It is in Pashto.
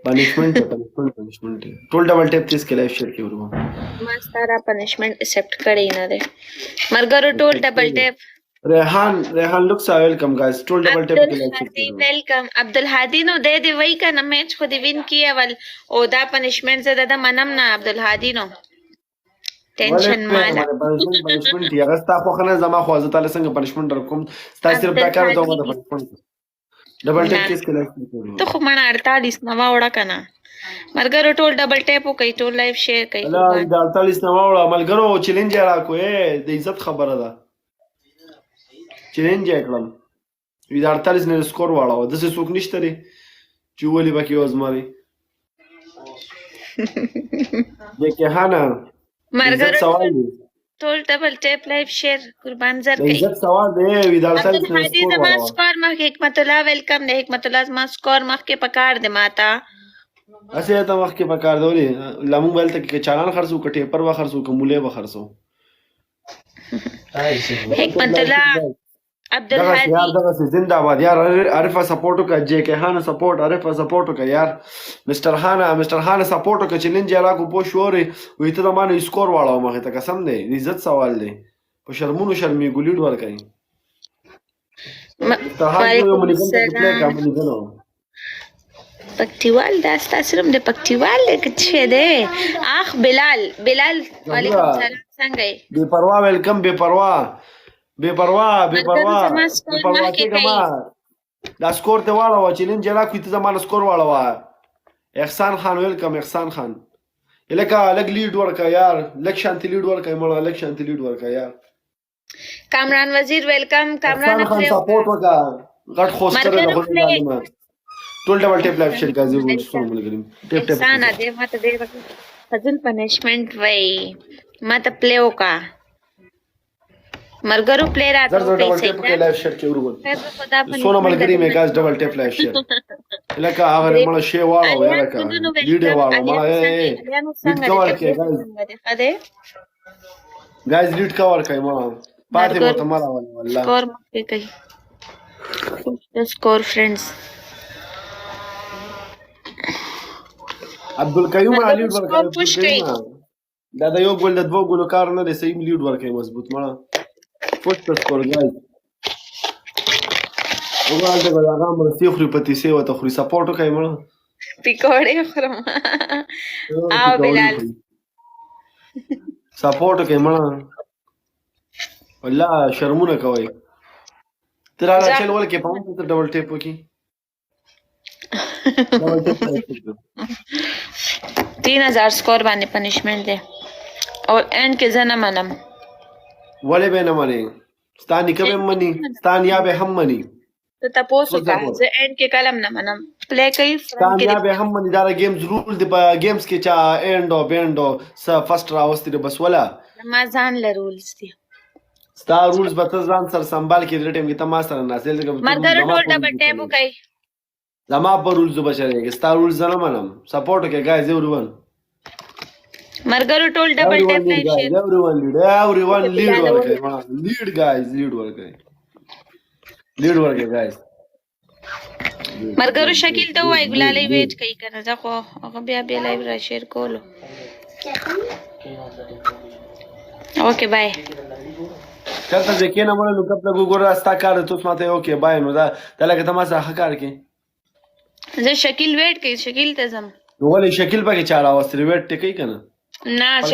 پنشمنٹ ټول ډبل ټیپ تیز کې لایف شیر کې ورو ما ستاره پنشمنت ایکسپټ کړی نه دی مرګرو ټول ډبل ټیپ ریحان لوکس ویلکم گایز ټول ډبل ټیپ کې لایف شیر عبدالهادي ویلکم عبدالهادي نو دې دی وای کنه میچ خو دی وین کیه ول او دا پنشمنت زده د منم نه عبدالهادي نو ټینشن مالا پنشمنت یې غستا خو خنه زما خو حضرت تعالی څنګه پنشمنت درکوم تاسو صرف دا کار ته مده پنشمنت ډبل ټیپ کیس کې لایف شیر ته خو مړه 48 نوا وړه کنه مرګرو ټول ډبل ټیپ کوي ټول لایف شیر کوي لا دا 48 نوا وړه ملګرو چیلنج راکو د عزت خبره ده چیلنج کړم وی دا 48 نه سکور واړه د څه څوک نشته لري چې ولې باقي وزماري دغه هانا مرګرو ټول ډبل ټیپ لایف شیر قربان زر کوي عزت سوال دی وی دا 48 نه سکور واړه سکور مخ حکمت الله ویلکم دی حکمت الله ما سکور مخ کې پکار دی ماتا اسه ته وخت کې پکار دی لمون بل ته کې چالان خرڅو کټه پر وا خرڅو کومله به خرڅو حکمت الله عبدالهادي یار دغه زنده باد یار عارفه سپورټ وکړه جے کې هانه سپورټ عارفه سپورټ وکړه یار مستر خان سپورټ وکړه چیلنج را کو پوه شوري وې ته ما نه سکور واړو مخه ته قسم دی عزت سوال دی په شرمونو شرمې ګولید ور کوي پکتیوال دا ستاسرم د پکتیوال کچې ده اخ بلال وعلیکم السلام څنګه یې بے پروا ویلکم بے پروا کېما دا سکور ته واړو چیلنج را کوي ته زمانه سکور واړو احسان خان ویلکم احسان خان الکه الګ لیډ ورکا یار لک شانتی لیډ ورکا مړه لک شانتی لیډ ورکا یار کامران وزیر ویلکم کامران خان سپورټ وکا غټ خوستره نه خو ټول ډبل ټیپ لایف شیر کا ضرور سره ملګریم ټیپ احسان دې ماته دې فضل پنشمنٹ وای ماته پلی وکا مرګرو پلی راته ډبل ټیپ کې لایف شیر کې ورغول سونه ملګری مې کاس ډبل ټیپ لایف شیر لکه هغه مړه شی واړو یاره کا لیډ واړو مړه لیډ کور کې گایز لیډ کور کوي مړه پاتې مته مړه والله سکور مکه کوي سکور فرندز عبدالقیوم لیډ ورکوي دا د یو ګول د دوه ګولو کار نه دی صحیح لیډ ورکوي مضبوط مړه پوسټ سکور گایز وګورئ دا هغه مرسي خوري پتی سي وته خوري سپورټ کوي مړه پکوړې خورم او بلال سپورټ کوي مړه والله شرمونه کوي تر هغه چل ول کې پاوند ته ډبل ټیپ وکي 3000 سکور باندې پنشمنٹ دی او اینڈ کې زنه منم ولې به نه مني ستاني کوم مني ستانیا به هم مني ته تاسو کا زه اینڈ کې کلم نه منم پلی کوي ستانیا به هم مني دا گیمز رول دی په گیمز کې چا اینډ او بینډ او فرست راوستي بس ولا ما ځان له رولز دي ستا رولز به ته ځان سره سنبال کې د ټیم کې ته ما سره ناسل مرګرو ټول ډبل ټیپ کوي زما په رولز بچره ستا رولز نه منم سپورټ کې گایز ایوریون مرګرو ټول ډبل ټیپ نه شي ایوریون لیډ ورکوي لیډ گایز لیډ ورکوي گایز مرګرو شکیل ته وای ګلالي ویټ کوي کنه زه خو هغه بیا لایو را شیر کولو اوکے بای چلته ځکه نه مړ نو کپله ګورا ستا کار ته ماته اوکے بای نو دا لکه ته ما سره کار کې زه شکیل ویټ کوي شکیل ته زم ولې شکیل پکې چاره واستری ویټ ټکی کنه نه